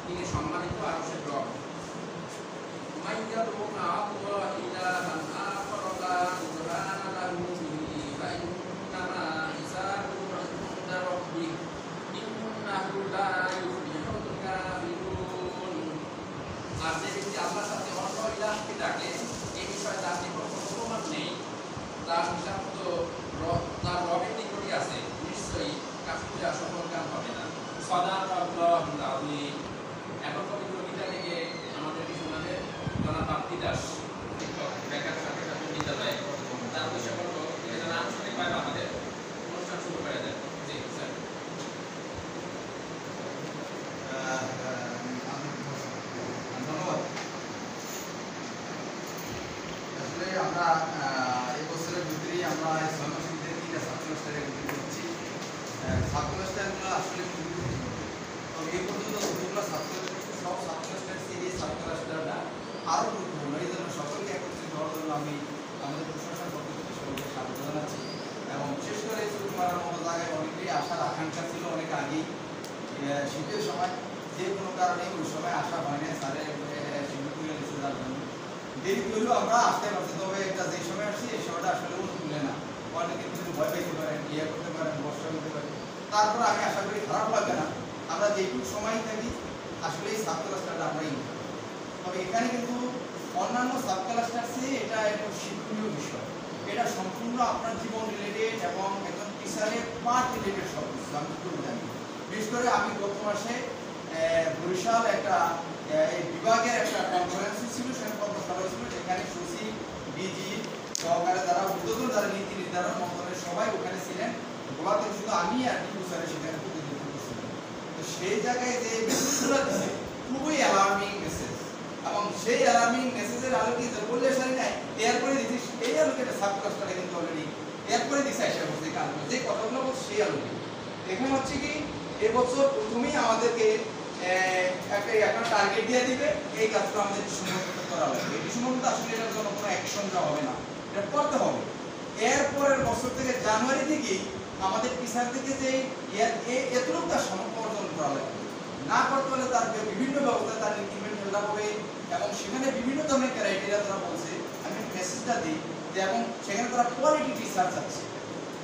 তিনি সম্মানিত আরশের রব। মাইয়াদউ মা'আল্লাহি ইলাহান আখার লা বুরহানা লাহু বিহি ফাইন্নামা হিসাবুহু 'ইনদা রাব্বিহি ইন্নাহু লা ইউফলিহুল কাফিরুন। আর যে ব্যক্তি আল্লাহর সাথে অন্য ইলাহকে ডাকে এই বিষয়ে তার নিকট কোনো প্রমাণ নেই, তার হিসাব তো তার রবের নিকটই আছে, নিশ্চয়ই কাফিররা সফল কাম হবে না। সাদাকাল্লাহুল আযীম। এখন পবিত্র গীতা থেকে আমাদের শোনাবে জনাব আব্দি দাস, শিক্ষক বেকার সাথে সাথে বিদ্যালয়ে। তার উদ্দেশ্যে বলব তিনি যেন আঞ্চলিকভাবে আমাদের অনুষ্ঠান শুরু করে দেন। জি স্যার। ধন্যবাদ। আসলে আমরা এই বছরের ভিতরেই আমরা 6 মাসের ভিতরে 3টা সাবসেমিস্টারে ভিতরে করছি। সাবসেমিস্টারগুলো আসলে খুবই গুরুত্বপূর্ণ। তো এই পর্যন্ত যতগুলো সাবসেমিস্টার সব সাবসেমিস্টার থেকে এই সাবসেমিস্টারটা আরও গুরুত্বপূর্ণ। এই জন্য সকলকে একত্রিত হওয়ার জন্য আমি আমাদের প্রশাসন পক্ষ থেকে সকলকে স্বাগত জানাচ্ছি। এবং বিশেষ করে ছুটি মারার মতো জায়গায় অনেকেই আসার আকাঙ্ক্ষা ছিল অনেক আগেই। শীতের সময় যে কোনো কারণে ওই সময় আসা হয় না, স্যারের শিক্ষকগুলো এসে যার জন্য দেরি করলেও আমরা আসতে পারছি। তবে একটা যে সময় আসছি এই সময়টা আসলে তুলে না, অনেকে কিন্তু ভয় পাইতে পারেন, ইয়ে করতে পারেন, কষ্ট করতে পারেন। তারপর আমি আশা করি খারাপ লাগবে না, আমরা যেটুকু সময় থাকি আসলে এই সাব ক্লাসটা আমরাই নিই। তবে এখানে কিন্তু অন্যান্য সাব ক্লাসটার চেয়ে এটা একটু শিক্ষণীয় বিষয়। এটা সম্পূর্ণ আপনার জীবন রিলেটেড এবং একজন টিচারের পার্ট রিলেটেড সব কিছু আমি একটু জানি। বিশেষ করে আমি গত মাসে বরিশাল একটা এই বিভাগের একটা কনফারেন্স ছিল, সেখানে কর্মশালা হয়েছিল, যেখানে সচিব, ডিজি সহকারে যারা উদ্যোতন যারা নীতি নির্ধারণ মন্ত্রণালয়ের সবাই ওখানে ছিলেন। গোলাতে শুধু আমি আর টিপু স্যারের সেখানে প্রতিনিধিত্ব ছিলেন। তো সেই জায়গায় যে মেসেজগুলো দিচ্ছে খুবই অ্যালার্মিং মেসেজ, এবং সেই অ্যালার্মিং মেসেজের আলোকে যে বললে সারি নাই এরপরে দিচ্ছি এই আলোকে সাব ক্লাসটাকে কিন্তু অলরেডি এরপরে দিচ্ছে আশা করছি কাজগুলো যে কথাগুলো বলছে সেই আলোকে। এখানে হচ্ছে কি এবছর প্রথমেই আমাদেরকে একটা টার্গেট দিয়ে দিবে, এই কাজটা আমাদের ডিসেম্বর করা লাগবে। ডিসেম্বর আসলে এটার জন্য কোনো অ্যাকশন দেওয়া হবে না, এটা করতে হবে। এরপরের বছর থেকে জানুয়ারি থেকেই আমাদের টিচার থেকে যে এতটুকু তার সামর্থ্য অর্জন করা লাগবে, না করতে হলে তার বিভিন্ন ব্যবস্থা তার ইনক্রিমেন্ট ফেলা হবে। এবং সেখানে বিভিন্ন ধরনের ক্রাইটেরিয়া তারা বলছে, আমি মেসেজটা দিই যে এবং সেখানে তারা কোয়ালিটি টিচার চাচ্ছে।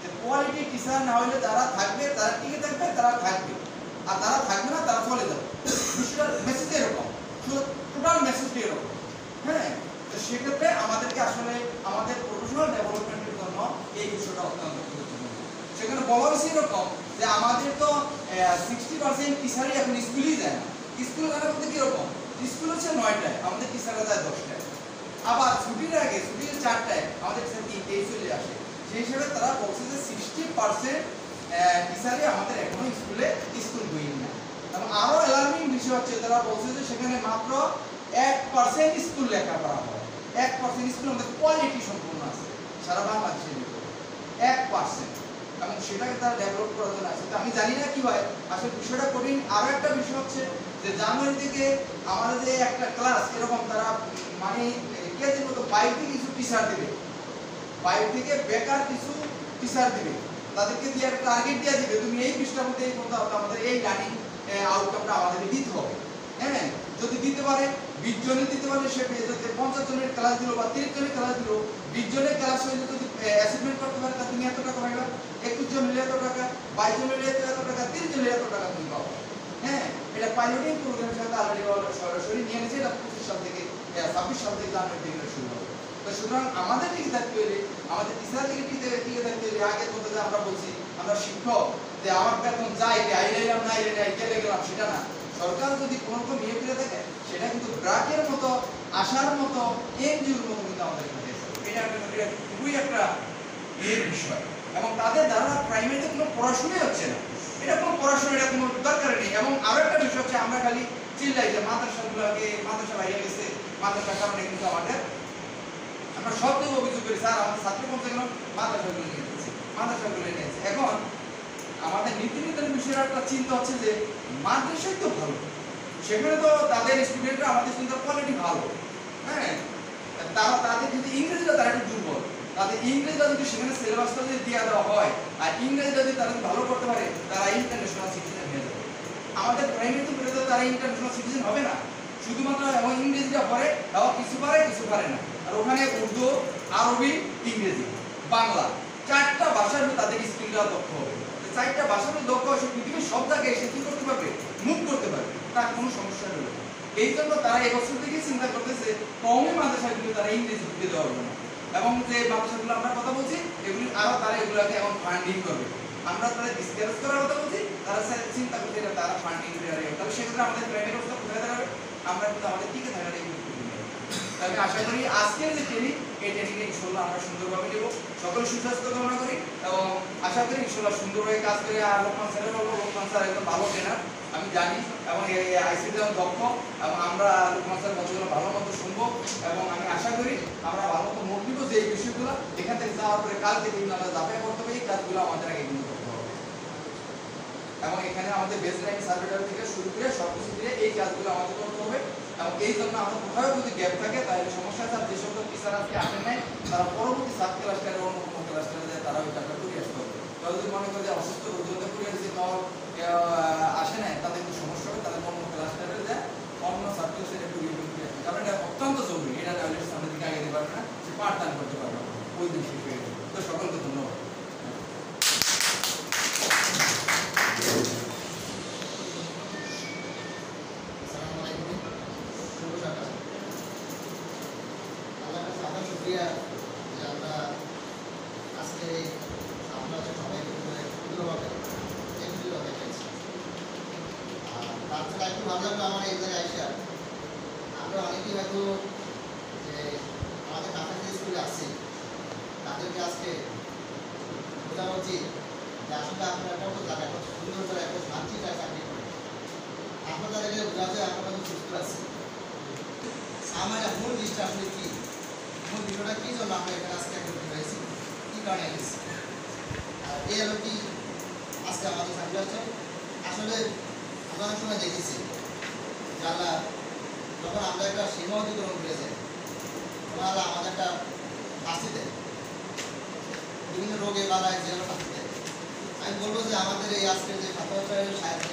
যে কোয়ালিটি টিচার না হলে যারা থাকবে তারা টিকে থাকবে, তারা থাকবে, আর যারা থাকবে না তারা চলে যাবে। বিষয়টা মেসেজ এরকম, টোটাল মেসেজটি এরকম। হ্যাঁ, তো সেক্ষেত্রে আমাদেরকে আসলে আমাদের প্রফেশনাল ডেভেলপমেন্টের জন্য এই বিষয়টা অত্যন্ত গুরুত্বপূর্ণ। সেখানে বলা হয়েছে এরকম যে আমাদের তো 60% টিচারই এখন স্কুলেই যায় না। স্কুলে যাওয়া বলতে কীরকম, স্কুল হচ্ছে 9টায়, আমাদের টিচাররা যায় 10টায়। আবার ছুটির আগে, ছুটির 4টায় আমাদের টিচার 3টেই চলে আসে। সেই হিসেবে তারা বলছে যে 60% টিচারই আমাদের এখনো স্কুল বই না। এবং আরও অ্যালার্মিং বিষয় হচ্ছে তারা বলছে যে সেখানে মাত্র 1% স্কুল লেখাপড়া হয়। 1% স্কুল আমাদের কোয়ালিটি সম্পূর্ণ আছে সারা বাংলাদেশের ভিতরে 1%, এবং সেটাকে তারা ডেভেলপ করার জন্য আছে। আমি জানি না কি হয় আসলে বিষয়টা কঠিন। আরও একটা বিষয় হচ্ছে যে জানুয়ারি থেকে আমাদের যে একটা ক্লাস এরকম তারা মানে কেজির মতো 5 থেকে কিছু টিচার দেবে, 5 থেকে বেকার কিছু টিচার দেবে, তাদেরকে দিয়ে একটা টার্গেট দিয়ে দিবে, তুমি এই পৃষ্ঠার মধ্যে এই করতে হবে, আমাদের এই লার্নিং আউটকামটা আমাদেরকে দিতে হবে। হ্যাঁ, যদি দিতে পারে 20 জনের দিতে পারে, সে পেয়ে যাচ্ছে 50 জনের ক্লাস দিল বা 30 জনের ক্লাস দিল, 20 জনের ক্লাস হয়ে যদি অ্যাসাইনমেন্ট করতে পারে তা তুমি এত টাকা পাইবা, 21 জন হলে এত টাকা, 22 জন হলে এত টাকা, 30 জন হলে এত টাকা তুমি পাবো। হ্যাঁ, এটা পাইলটিং প্রোগ্রামের সাথে অলরেডি সরাসরি নিয়ে নিয়েছে। এটা 25 সাল থেকে 26 সাল থেকে জানুয়ারি থেকে শুরু হবে। তো সুতরাং আমাদের টিকে থাকতে হলে, আমাদের টিচার থেকে টিকে থাকতে হলে আগের মতো যে আমরা বলছি আমরা শিক্ষক যে আমার বেতন যাই আইলে এলাম না আইলে নাই গেলে গেলাম, সেটা না। সরকার যদি কোনো রকম ইয়ে করে থাকে সেটা কিন্তু ব্রাকের মতো আসার মতো এনজিওর মতো কিন্তু আমাদের এখানে এটা খুবই একটা ইয়ের বিষয়। এবং তাদের দ্বারা প্রাইমারিতে কোনো পড়াশোনাই হচ্ছে না, এটা কোনো পড়াশোনা, এটা কোনো দরকার নেই। এবং আরও একটা বিষয় হচ্ছে আমরা খালি চিল্লাই যে মাদ্রাসাগুলোকে মাদ্রাসা বাইরে গেছে, মাদ্রাসার কারণে কিন্তু আমাদের আমরা সব থেকে অভিযোগ করি স্যার আমাদের ছাত্র বলতে গেল মাদ্রাসাগুলো নিয়ে যাচ্ছে, মাদ্রাসাগুলো নিয়ে যাচ্ছে। এখন আমাদের নীতি নির্ধারণ বিষয়ের একটা চিন্তা হচ্ছে যে মাদ্রাসাই তো ভালো, সেখানে তো তাদের স্টুডেন্টরা আমাদের স্টুডেন্টের কোয়ালিটি ভালো। হ্যাঁ, তাদের যদি ইংরেজিটা তারা একটু দুর্বল, তাদের ইংরেজিটা যদি সেখানে সিলেবাসটা যদি দেওয়া দেওয়া হয় আর ইংরেজিটা যদি তারা ভালো করতে পারে তারা ইন্টারন্যাশনাল সিটিজেন হয়ে যাবে। আমাদের প্রাইমারি পড়ে তারা ইন্টারন্যাশনাল সিটিজেন হবে না, শুধুমাত্র এবং ইংরেজিটা পড়ে, এবং কিছু পারে না। আর ওখানে উর্দু, আরবি, ইংরেজি, বাংলা 4টা ভাষার তাদের স্কিলটা দক্ষ হবে। 4টা ভাষার দক্ষ হয়ে পৃথিবীর সব জায়গায় এসে কি করতে পারবে, মুভ করতে পারবে, তার কোনো সমস্যা নেই। এই জন্য তারা এবছর থেকে চিন্তা করতেছে কওমি মাদ্রাসাগুলো তারা ইংরেজি দিতে দেওয়া হবে না, এবং যে মাদ্রাসাগুলো আমরা কথা বলছি এগুলি আরো তারা এগুলোকে এখন ফান্ডিং করবে। আমরা তাদের ডিসকাস করার কথা বলছি, তারা চিন্তা করছে এটা তারা ফান্ডিং করে। তাহলে সেক্ষেত্রে আমাদের প্রাইমারি অবস্থা কোথায় দাঁড়াবে, আমরা কিন্তু আমাদের টিকে থাকাটা কিন্তু। তবে আশা করি আজকের যে ট্রেনিং, এই ট্রেনিংয়ে ইনশাআল্লাহ আমরা সুন্দরভাবে নেব। সকল সুস্বাস্থ্য কামনা করি এবং আশা করি ইনশাআল্লাহ সুন্দরভাবে কাজ করে। আর লোকমান স্যারের বলবো, লোকমান স্যার একদম ভালো ট্রেনার আমি জানি, এবং এই আইসিটি দক্ষ, এবং আমরা লোকমান স্যার কথাগুলো ভালো মতো শুনবো, এবং আমি আশা করি আমরা ভালো মতো নোট দিব যে এই বিষয়গুলো এখান থেকে যাওয়ার পরে কালকে কিন্তু আমরা যাচাই করতে হবে, এই কাজগুলো আমাদের আগে কিন্তু করতে হবে। এবং এখানে আমাদের বেসলাইন সার্ভেটার থেকে শুরু করে সবকিছু দিয়ে এই কাজগুলো আমাদের করতে হবে। এবং এই জন্য আমাদের কোথাও যদি গ্যাপ থাকে তাহলে সমস্যা আছে। যে সকল টিচার আজকে আসেন নাই তারা পরবর্তী সাব ক্লাসটারে অন্য কোনো ক্লাসটারে যায় তারা ওই কাজটা করে আসতে হবে। তারা যদি মনে করে যে অসুস্থ রোগীদের করে আসছে তাও আসে নাই, তাদের একটু সমস্যা হবে, তাদের অন্য ক্লাসটারে যায় অন্য সাব ক্লাসের একটু রিভিউ করে আসে, কারণ এটা অত্যন্ত জরুরি। এটা তাহলে সামনের দিকে আগে দিতে পারবে না, সে পাঠদান করতে পারবে না, ওই দিন শেষ হয়ে যাবে। তো সকলকে ধন্যবাদ। আমরা অনেকেই হয়তো যে আমাদের কাছাকাছি স্কুলে আসছি তাদেরকে আজকে বোঝানো উচিত যে আসলে আপনারা কত জায়গা কত সুন্দর করে কত শান্তিটা চাকরি করে আপনাদেরকে বোঝা যায় আপনারা কত সুস্থ আছি। আমার মূল জিনিসটা আসলে কি, মূল বিষয়টা কি জন্য আমরা এখানে আজকে একত্রিত হয়েছি, কি কারণে এসেছি, আর এই হলো কি আজকে আমাদের সাহায্য আছে। আসলে আমরা অনেক সময় দেখেছি যারা যখন আমরা একটা সীমা অতিক্রম করে যাই ওনারা আমাদের একটা শাস্তি দেয়, বিভিন্ন রোগে বাড়ায় যেভাবে শাস্তি দেয়। আমি বলবো যে আমাদের এই আজকের যে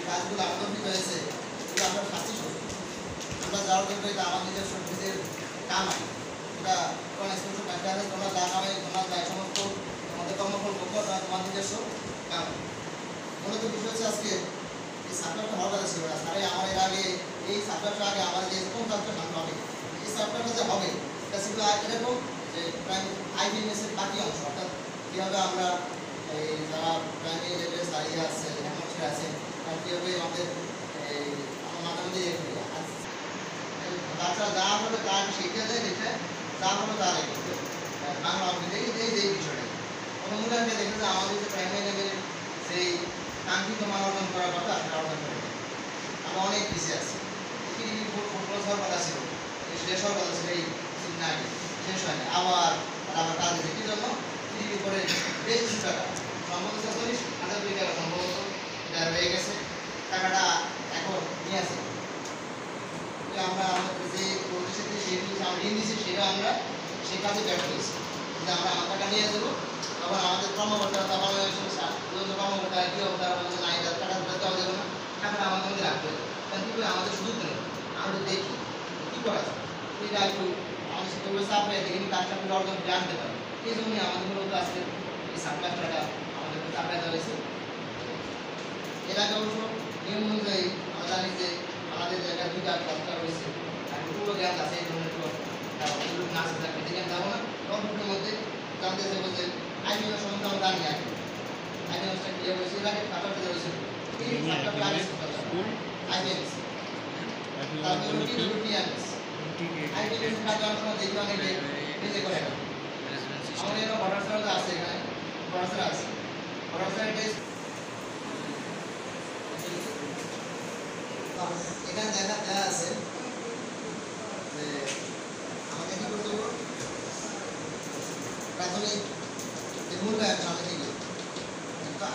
কাজগুলো আমাদের হয়েছে এগুলো আমরা শাস্তি স্বরূপ আমরা যাওয়ার জন্য এটা আমার নিজের কাম হয়, এটা কোন স্পষ্ট ব্যাখ্যা আছে, তোমরা যা নামে তোমার যা সমস্ত তোমাদের কর্মফল ভোগ্য তোমার নিজস্ব কাম। মূলত বিষয় হচ্ছে আজকে এই সাবজেক্টটা হওয়ার কথা ছিল না, স্যারে আমার এর আগে এই সাবজেক্টটা আগে আমার যে কোন সাবজেক্ট ভাঙতে হবে, এই সাবজেক্টটা যে হবে এটা ছিল এরকম যে প্রাইম আইবিএমএস এর বাকি অংশ, অর্থাৎ কীভাবে আমরা এই যারা প্রাইমারি লেভেলে দাঁড়িয়ে আছে হেডমাস্টার আছে তারা কীভাবে আমাদের এই আমার মাঝে ইয়ে করি, বাচ্চা যা হলো তার শিখতে যায় লিখে, যা হলো তার বাংলা অঙ্কে এই বিষয়টা মনে হয় দেখে যে আমাদের যে প্রাইমারি লেভেলের সেই কাঙ্ক্ষিত মান অর্জন করার কথা সেটা অর্জন করে আমরা অনেক পিছিয়ে আছি। পৃথিবীর ক্লোজ হওয়ার কথা ছিল, শেষ হওয়ার কথা ছিল এই কিছুদিন আগে, শেষ হয়নি, আবার কাজ হয়েছে কি জন্য পৃথিবীর উপরে বেশ কিছু টাকা সম্ভবত 40,000 কোটি টাকা সম্ভবত এটা রয়ে গেছে, টাকাটা এখন নিয়ে আসে আমরা আমাদের যে প্রতিষ্ঠানে সেগুলো আমরা ঋণ দিচ্ছি সেটা আমরা সেই কাজে ব্যর্থ হয়েছি। কিন্তু আমরা আমার টাকা নিয়ে যাবো, তখন আমাদের কর্মকর্তারা তখন কর্মকর্তা কী হবে তারা বলছে না এটা টাকা দেওয়া যাবে না, টাকাটা আমাদের মধ্যে রাখতে হবে। কারণ কী করে আমাদের সুযোগ নেই, আমরা দেখি কী করা যায় এটা একটু আমাদের সেগুলো চাপে দেখি কাজটা করে অর্জন করে আনতে পারি। এই জন্যই আমাদের মূলত আজকে এই সাবজেক্টটা আমাদেরকে চাপে দেওয়া হয়েছে। এর আগে অবশ্য নিয়ম অনুযায়ী আমরা জানি যে আমাদের জায়গায় দুইটা ক্লাসটা রয়েছে, আর পুরো জ্ঞান আছে এই ধরনের না আছে থাকবে জ্ঞান যাবো না। কম্পিউটারের মধ্যে জানতে চাইবো যে আইবিএম সম্বন্ধে আমরা জানি আগে আইবিএমটা কি হয়েছে, এর আগে সাবজেক্ট হয়েছিল এই সাবজেক্ট আগে আইবিএম তারপরে টিএমএস আইবিএম কাজ করার সময় দেখি অনেকে নিজে করে না। আমাদের এখানে ভটার্সার আছে, এখানে ভটার্সার আছে, ভটার্সার এখানে দেখা আছে যে আমাকে কি করতে হবে, প্রাথমিক যে মূল্যায়ন সামনে থেকে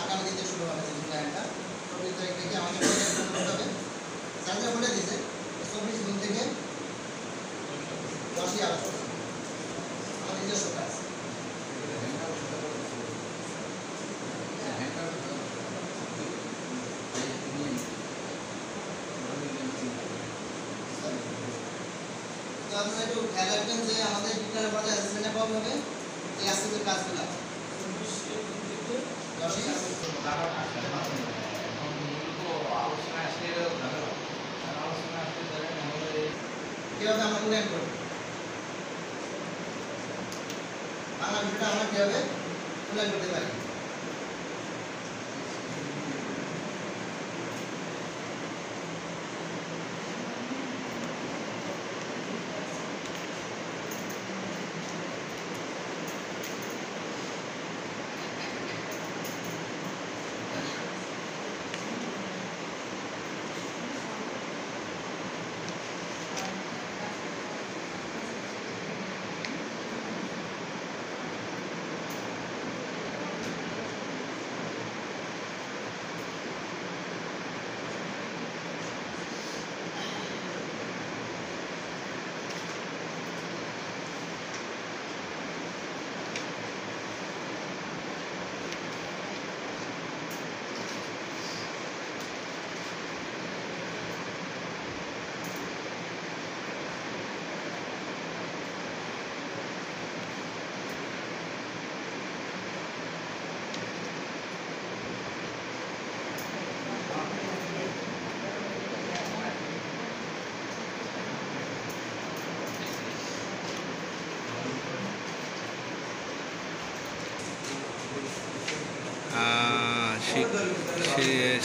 আগামী দিনে শুরু হবে যে মূল্যায়নটা 24 তারিখ থেকে আমাকে করতে হবে। স্যার বলে দিয়েছে 24 জুন থেকে 10ই আগস্ট আমার নিজস্ব কাজ। আপনারা একটু খেয়াল রাখবেন যে আমাদের বিজ্ঞানের পর্যায়ে অ্যাসেসমেন্টে কবে হবে এই আজকের কাজগুলো কীভাবে আমরা মূল্যায়ন করব বাংলা বিষয়টা আমরা কীভাবে মূল্যায়ন করতে পারি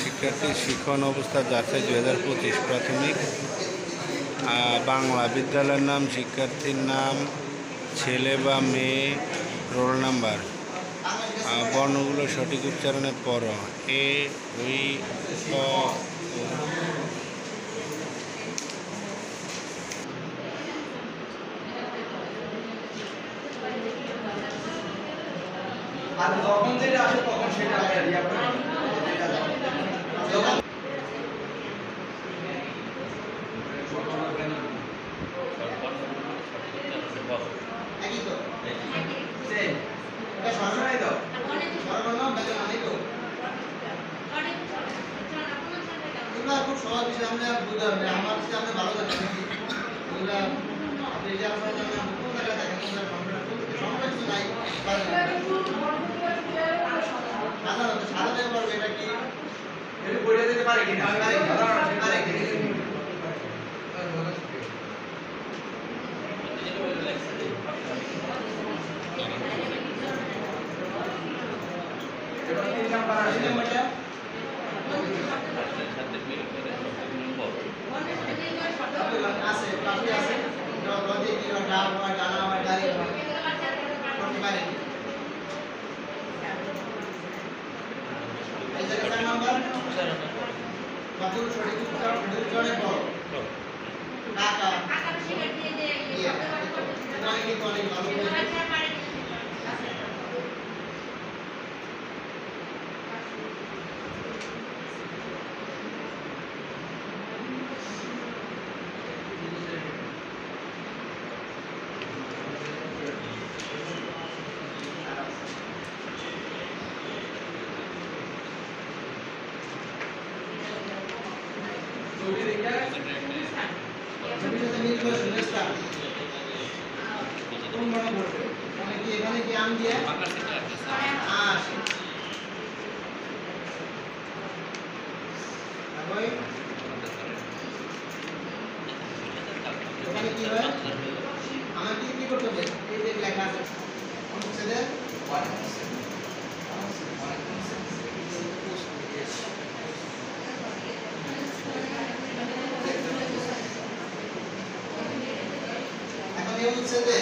শিক্ষার্থীর শিক্ষণ অবস্থা যাচাই 2025 প্রাথমিক বাংলা বিদ্যালয়ের নাম, শিক্ষার্থীর নাম, ছেলে বা মেয়ে, রোল নাম্বার, বর্ণগুলো সঠিক উচ্চারণে পড়ো। এ, উই, ক, আর যখন যেটা আসে তখন সেটা আমরা রিয়া করি একই তো সেম এটা সরাসরি দাও সর্বর্ণ ব্যঞ্জন আনি তো এগুলো খুব সহজ বিষয় আমরা বুঝতে হবে আমার কাছে আমরা ভালো জানি এগুলো আপনি যে আপনারা জানেন কোন জায়গায় দেখেন কোন জায়গায় সমস্যা কিছু নাই সাধারণত পড়বে এটা কি এটা বইটা দিতে পারে কিনা পারে এবার 3 নাম্বার আসলে এটা আছে ক্লাসে আছে যদি কি ডাল হয় ডানা হয় ডালি হয় করতে পারে এই জায়গা 4 নাম্বার বাবুর সঠিক উচ্চারণে পড়ো কাকা ইয়া এটা কি বলে ভালো ছবি দেখে ছবির সাথে মিল করে সুরেশটা কোন মনে পড়বে মানে কি এখানে কি আম দিয়ে আসে তারপরে এখানে কি হয় আমাকে কি করতে হবে এই যে লেখা আছে অনুচ্ছেদের এখন এই অনুচ্ছেদে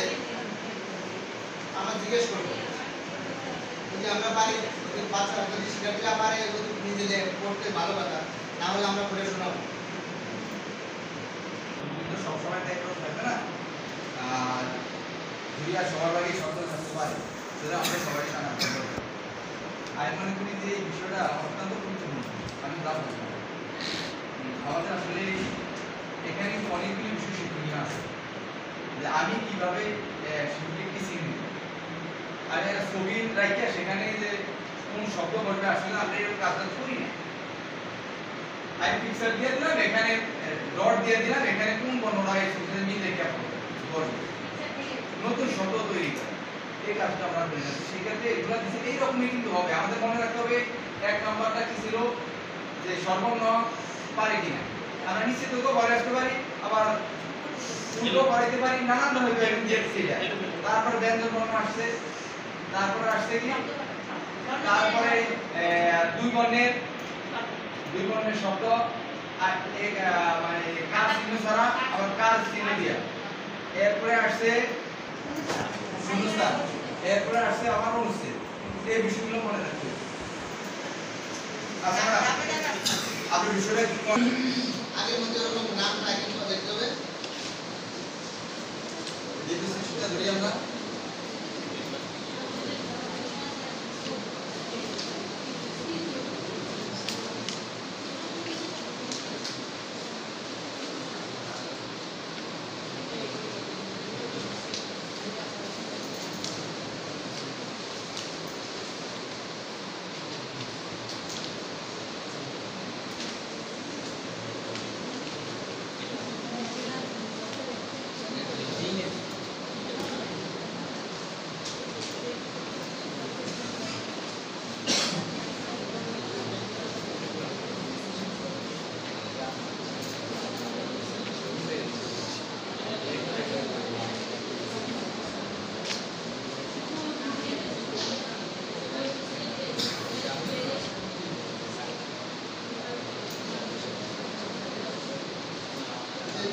আমরা জিজ্ঞেস করবো যদি আমরা পারি যদি বাচ্চা যদি শিক্ষার্থীরা পারে যদি নিজেদের পড়তে ভালো কথা তাহলে আমরা পড়ে শোনাবো কিন্তু সব সময় দায়িত্ব থাকবে না আর যদি আর সবার আগে সচেতন থাকতে পারে সেটা আমরা সবাই জানাবো আমি মনে করি যে এই বিষয়টা অত্যন্ত গুরুত্বপূর্ণ আমি তা বলবো আমাদের আসলে এখানে অনেকগুলি বিষয় শিক্ষণীয় আছে যে আমি কিভাবে শিক্ষককে চিনি আর ছবি রাখিয়া সেখানে যে কোন শব্দ বলবে আসলে আমরা এই কাজটা করি না আমি পিকচার দিয়ে দিলাম এখানে ডট দিয়ে দিলাম এখানে কোন বর্ণনা এই ছবিতে মিল রেখে পড়বে গঠন, নতুন শব্দ তৈরি করা, এই কাজটা আমরা করি না। সেক্ষেত্রে এগুলো দিচ্ছে এইরকমই কিন্তু হবে। আমাদের মনে রাখতে হবে 1 নম্বরটা কি ছিল, যে সর্বর্ণ পারে কিনা। আমরা নিশ্চিত ঘরে আসতে পারি, আবার উল্টো পারিতে পারি, নানান ধরনের সেটা। তারপরে ব্যঞ্জন বর্ণ আসছে, তারপরে আসছে কি, তারপরে দুই বর্ণের শব্দ আর এক মানে কার চিহ্ন ছাড়া আবার কার চিহ্ন দিয়া। এরপরে আসছে শূন্যস্থান, এরপরে আসছে আমার অনুচ্ছেদ। এই বিষয়গুলো মনে রাখতে হবে। আপনারা আপনি বিষয়টা কি আগের মধ্যে ওরকম নাম নাই কিন্তু দেখতে হবে যে বিষয়টা ধরি আমরা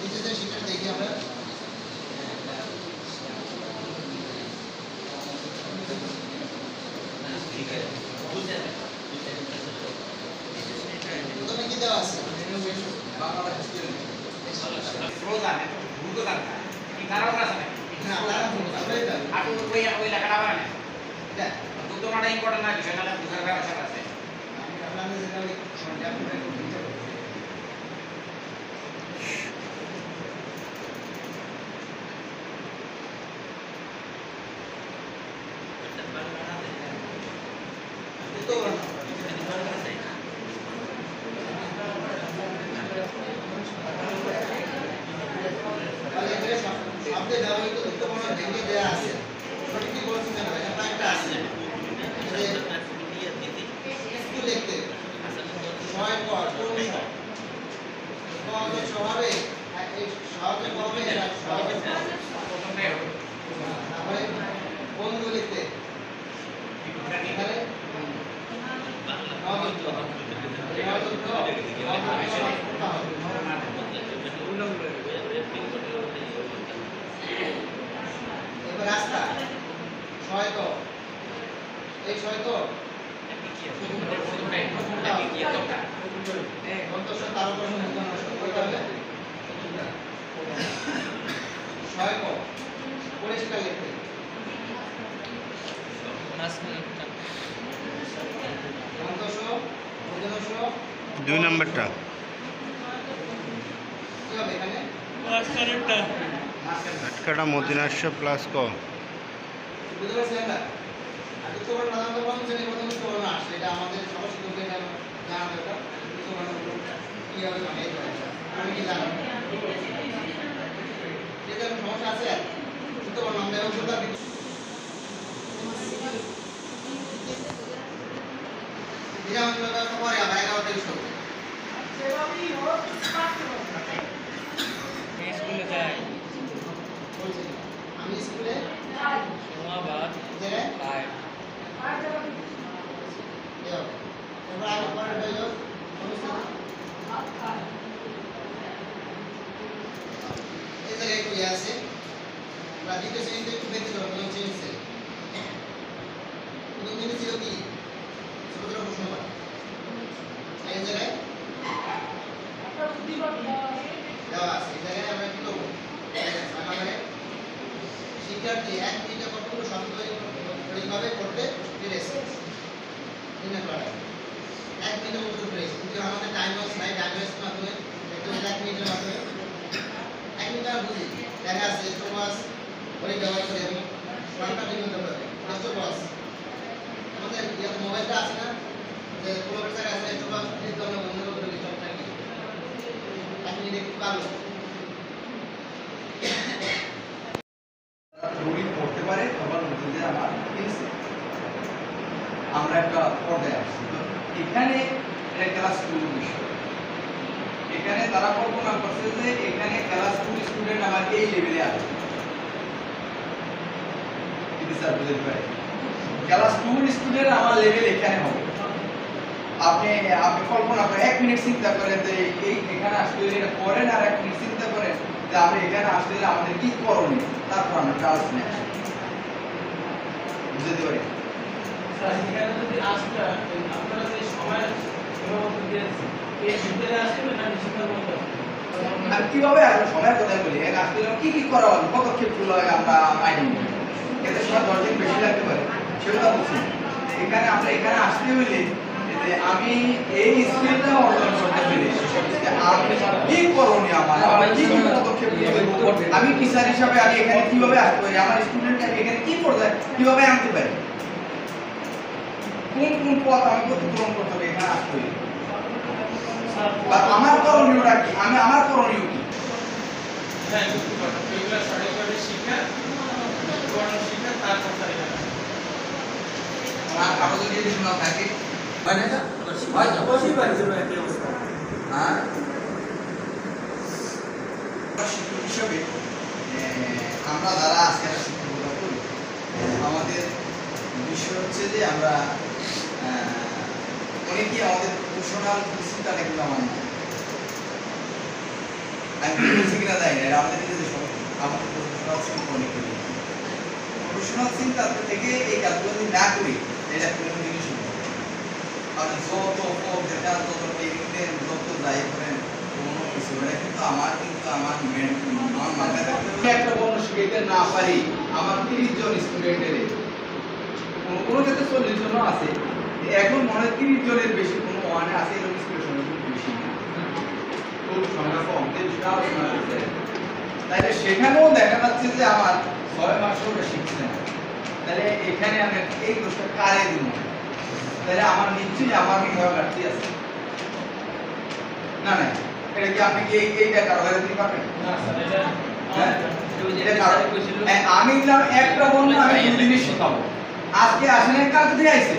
নিচেতে সেটা দেখি আমরা। প্রথমে কি দেওয়া আছে? বাংলা হিস্ট্রি প্রধান ভূত জানা কি কারণ আছে নাকি না, আপনারা বলুন, আমরা এটা আর ওই লেখাটা বানানে এটা ভূত মাটা ইম্পর্টেন্ট না বিষয় না বুঝার ব্যবস্থা আছে আমরা যেটা ওই সন্ধ্যা করে করতে হবে। তাহলে এখানে শব্দে ব্যবহৃত উত্তরবর্ণ ভেঙে দেওয়া আছে। সঠিকই বলছেন কেন? এটা একটা আছে যে স্কুল লিখতে সময় পর কোন সহজে স্বভাবে এই সহজে কবে সহজে প্রথমটাই হবে তারপরে বন্ধু লিখতে এখানে এবার রাস্তা সহায়ক এই সহায়ক প্রথমটাই কি এতটা গন্তব্য তার উপর করতে হবে সহায়ক পরিষ্কার লিখতে গন্তব্য ভোজনস্য 2 নম্বরটা কি হবে এখানে আটকাটা মদিনাস্য প্লাস ক বুঝতে পারছি আমরা আর উত্তরবর্ণ সাধারণত প্রথম শ্রেণীর প্রথম উত্তরবর্ণ আসলে এটা আমাদের সবার শিক্ষকদের এটা জানা দরকার উত্তরবর্ণগুলো কীভাবে মানে এই করে আমি কি জানি যেটা সমস্যা আছে উত্তরবর্ণ আমরা এবং সুন্দর এটা আমরা পরে আবার 11 থেকে শুরু স্কুলে যাই বলছি আমি স্কুলে ধন্যবাদ জায়গায় বাই তোমরা আগে পরে হইলো এই জায়গায় একটু ইয়ে আছে আমরা দ্বিতীয় শ্রেণীতে একটু দেখতে পাবো প্রথম শ্রেণীতে প্রথম শ্রেণী ছিল কি ছোট ছোট প্রশ্ন পাঠ এই জায়গায় দেওয়া আছে এই জায়গায় আমরা কি করবো আমাদের শিক্ষার্থী 1 মিনিটে কতগুলো শব্দ তৈরিভাবে করতে পেরেছে নির্ণয় করা 1 মিনিটের মধ্যে পেরেছে কিন্তু আমাদের টাইম ওয়েস্ট নাই টাইম ওয়েস্ট মাধ্যমে একটু 1 মিনিটের মাধ্যমে 1 মিনিট আমরা বুঝি দেখা আছে স্টোমাস ওই ব্যবহার করে আমি ঘন্টা বিভিন্ন করে স্টোমাস আমাদের ইয়া মোবাইলটা আছে না যে কোনো জায়গায় আছে স্টোমাস ক্লিক করলে বন্ধ করে দিই সব থাকি 1 মিনিট একটু পারলো এখানে তারা কল্পনা করছে যে এখানে ক্লাস 2 স্টুডেন্ট আমার এই লেভেলে আছে। কি স্যার বুঝতে পারে? ক্লাস 2 স্টুডেন্ট আমার লেভেল এখানে হবে। আপনি কল্পনা করেন, 1 মিনিট চিন্তা করেন যে এই এখানে আসলে এটা করেন, আর 1 মিনিট চিন্তা করেন যে আমরা এখানে আসলে আমাদের কি করণীয়, তারপর আমরা ক্লাস নিয়ে আসি। বুঝতে পারি? স্যার এখানে যদি আসতে আপনারা যে সময় সীমাবদ্ধ দিয়েছেন এই ভিতরে আসবে না নিশ্চিত মতো আর কিভাবে আসলে সময়ের কথা বলি, এক আসলে কি কি করা হবে, পদক্ষেপগুলো আমরা মাইনে নিই, এতে সময় 10 দিন বেশি লাগতে পারে, সেগুলো বুঝি। এখানে আমরা এখানে আসতে হইলে যে আমি এই স্কিলটা অর্জন করতে পেরে আমি কি করণীয় আমার কি কি পদক্ষেপ নিব, আমি টিচার হিসাবে আমি এখানে কিভাবে আসতে পারি, আমার স্টুডেন্টকে আমি এখানে কি পর্যায়ে কিভাবে আনতে পারি, কোন কোন পথ আমি অতিক্রম করতে হবে এখানে আসতে হইলে, বা আমার করণীয়টা কি, আমার করণীয় কি। হ্যাঁ এগুলো সঠিকভাবে শিক্ষা শিক্ষা তারপর আর কারো যদি এই শোনা থাকে মানে না হয় তো বসি পারি তো একই অবস্থা। আর শিক্ষক হিসেবে আমরা যারা আজকে শিক্ষকতা করি, আমাদের বিষয় হচ্ছে যে আমরা অনেকেই আমাদের প্রফেশনাল চিন্তাটা কিন্তু আমার না, আমি বলছি কিনা যাই না, আমাদের নিজেদের আমাদের প্রফেশনাল চিন্তা অনেকে প্রফেশনাল চিন্তা থেকে এই কাজগুলো যদি না করি এটা কোনো জিনিস আপনি যত পথ দেখা যত ট্রেনিং দেন যত যাই করেন কোনো কিছু এটা কিন্তু আমার মাথায় থাকতে একটা বর্ণ শিখাইতে না পারি আমার 30 জন স্টুডেন্টের কোনো ক্ষেত্রে 40 জন আছে, এখন মনে হয় 30 জনের বেশি কোনো ওয়ানে আছে, এরকম স্টুডেন্ট বেশি না, খুব সংখ্যা কম, বেশি আলোচনা করছে। তাইলে সেখানেও দেখা যাচ্ছে যে আমার 6 মাসও ওটা শিখছে না, তাহলে এখানে আমি এই দোষটা কারে দিব, তাহলে আমার নিশ্চয়ই আমার মেধা ঘাটতি আছে না, না এটা কি আপনি কি এইটা কারো ঘরে দিতে পারবেন না স্যার এটা আমি দিলাম একটা বর্ণ আমি 2 দিনই শেখাবো, আজকে আসে না কালকে দিয়ে আইছে,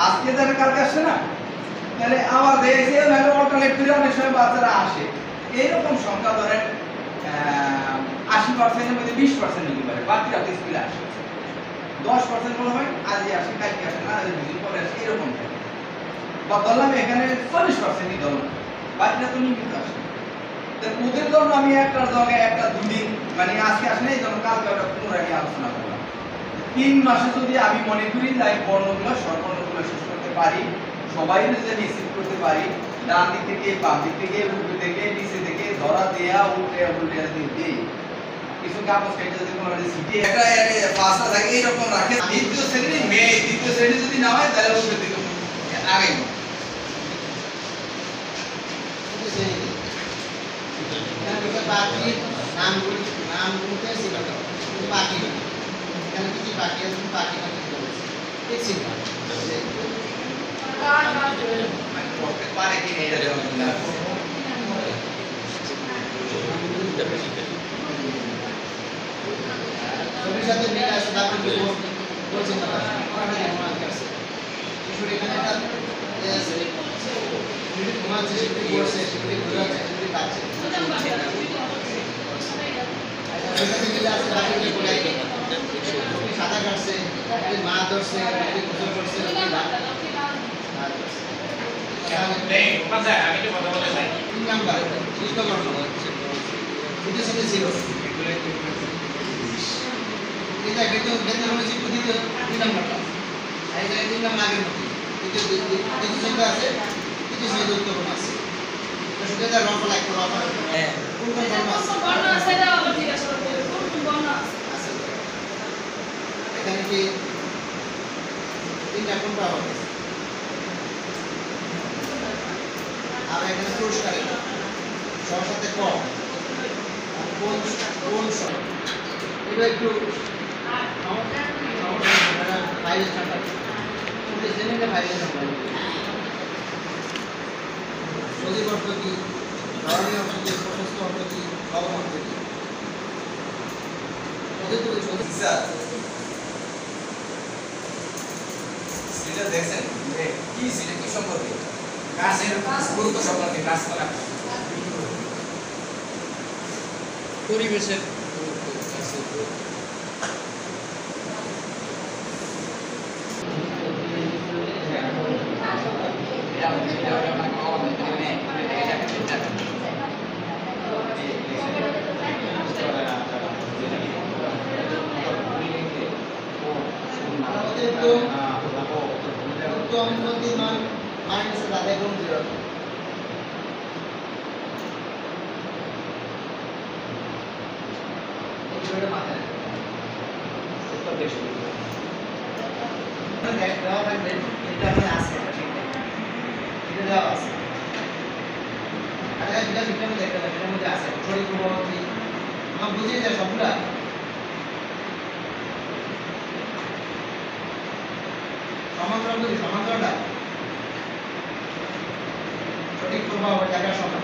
আজকে যারা কালকে আসছে না, তাহলে আবার দিয়ে আইছে, নাহলে অল্টারনেট করে অনেক সময় বাচ্চারা আসে, এইরকম সংখ্যা ধরেন 80% এর মধ্যে 20% নিতে পারে, বাকিরা তো স্কুলে আসে, 10% মনে হয় আজই আসে কালকে আসে না, আজ দুদিন পরে আসে, এরকম বা ধরলাম এখানে 40%ই ধরলাম, বাকিরা তো নিয়মিত আসে, ওদের জন্য আমি একটা জায়গায় একটা 2 দিন মানে আজকে আসে না, এই জন্য কালকে ওটা পুনরায় নিয়ে আলোচনা করলাম। 3 মাসে যদি আমি মনে করি যে বর্ণগুলো স্বরবর্ণগুলো শেষ করতে পারি, সবাই যদি রিসিভ করতে পারি, ডান দিক থেকে বাম দিক থেকে উপর থেকে নিচে থেকে ধরা দেয়া উল্টে দিই, কিছু কাগজ কেটে যদি কোনো সিটে একটা পাঁচটা থাকে এইরকম রাখে, দ্বিতীয় শ্রেণী মেয়ে, দ্বিতীয় শ্রেণী যদি না হয় তাহলে উপরে দিকে আগে বাকি নামগুলোতে শেখাতে হবে, কিন্তু বাকি না, এখানে কি বাকি আছে বাকি না কি বলছে ঠিক ছিল করতে পারে কি না এটা ছবির সাথে মিল আছে, আপনি কি বলছেন না ওখানে মনে আছে কিশোর এখানে একটা ঘুমাচ্ছে, সেগুলি করছে, সেগুলি ঘুরে আছে, সেগুলি পাচ্ছে সাঁতার কাটছে, মাছ ধরছে, গোসল করছে, আমি তো কথা বলতে চাই 3 নাম্বার ছিল এটা কিন্তু বেতন হয়েছে দ্বিতীয় 2 নাম্বারটা, এই জায়গায় 3 নাম্বার আগের মতো দ্বিতীয় সংখ্যা আছে, তৃতীয় সংখ্যা গুরুত্বপূর্ণ আছে, তো শুধু এটা রং লাইক করা হবে। হ্যাঁ কোন কোন বর্ণ আছে এটা আবার জিজ্ঞাসা করতে হবে, কোন কোন বর্ণ আছে এখানে কি 3টা কোনটা হবে, আর এখানে পুরস্কার সবার সাথে কম কোন কোন সব এটা একটু বাইরে ঠান্ডা জেনে বাইরে ঠান্ডা সজীব অর্থ কি, ধরনীয় অর্থ কি, প্রশস্ত অর্থ কি, লবণ অর্থ কি, সেটা দেখছেন কি সেটা কি সম্পর্কে গাছের গুরুত্ব সম্পর্কে গাছপালা পরিবেশের গুরুত্ব গাছের গুরুত্ব উত্তম বুদ্ধিমান মানুষ তাদের গুণ ছিল মাথায় দেওয়া থাকবে এটা আপনার আছে এটা দেওয়া আছে আচ্ছা যেটা শিক্ষা মধ্যে একটা এটার মধ্যে আছে শরীর পূর্ববর্তী আমার বুঝিয়ে যায় সবগুলা সমান্তরাল যদি সমান্তরালটা সঠিক প্রভাব জায়গার সমান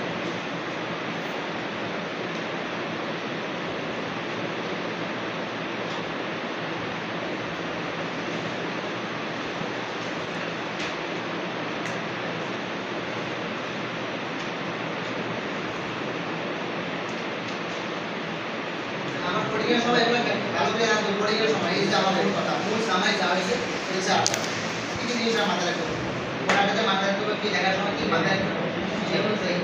আমার পরীক্ষার সময় এগুলো ভালো করে রাখবো পরীক্ষার সময় এই যে আমাদের কথা মূল সামাই যা হয়েছে এই যে কিছু জিনিস মাথায় রাখতে হবে পড়াটাতে মাথায় রাখতে হবে কি দেখার সময় কি মাথায় রাখতে হবে সেই অনুযায়ী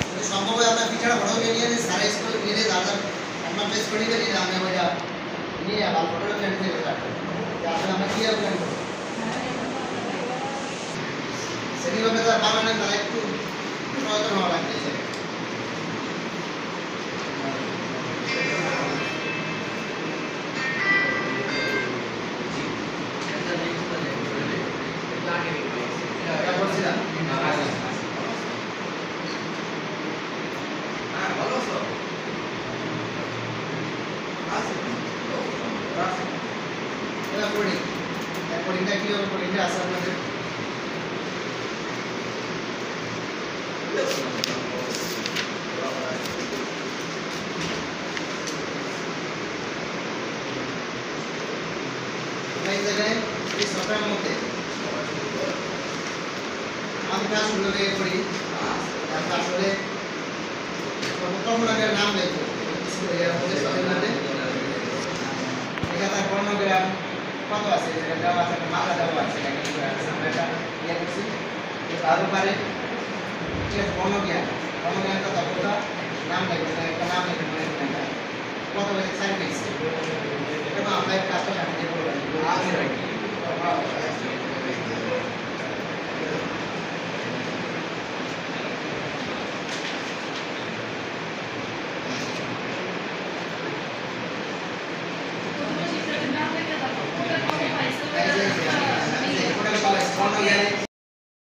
যদি সম্ভব হয় আপনার পিছাড়া ফটো নিয়ে নিয়ে সারা স্কুল নিয়ে যারা আপনার পেজ করে নিয়ে আমি ওইটা নিয়ে আবার ফটোটা প্ল্যান দিয়ে রাখবো আসলে আমরা কীভাবে প্ল্যান করবো সেটিভাবে তারা পারবে না তারা একটু সচেতন হওয়া লাগবে পরীক্ষা কি হবে পরীক্ষা আছে আপনাদের এই জায়গায় এই সফটওয়্যারের মধ্যে আমি কাজ শুরু থেকে করি তারপর আসলে প্রথমটার নাম লিখবো এখানে কর্মগ্রাম কত আছে দেওয়া আছে মাথা দেওয়া আছে আমরা একটা ইয়ে করছি তার উপরে ঠিক আছে কর্মজ্ঞানটা দক্ষতা নাম লিখবে একটা নাম লিখবে কত বছর সাইড পেয়েছে এটা আমরা একটা কাজটা সামনে দিয়ে করবো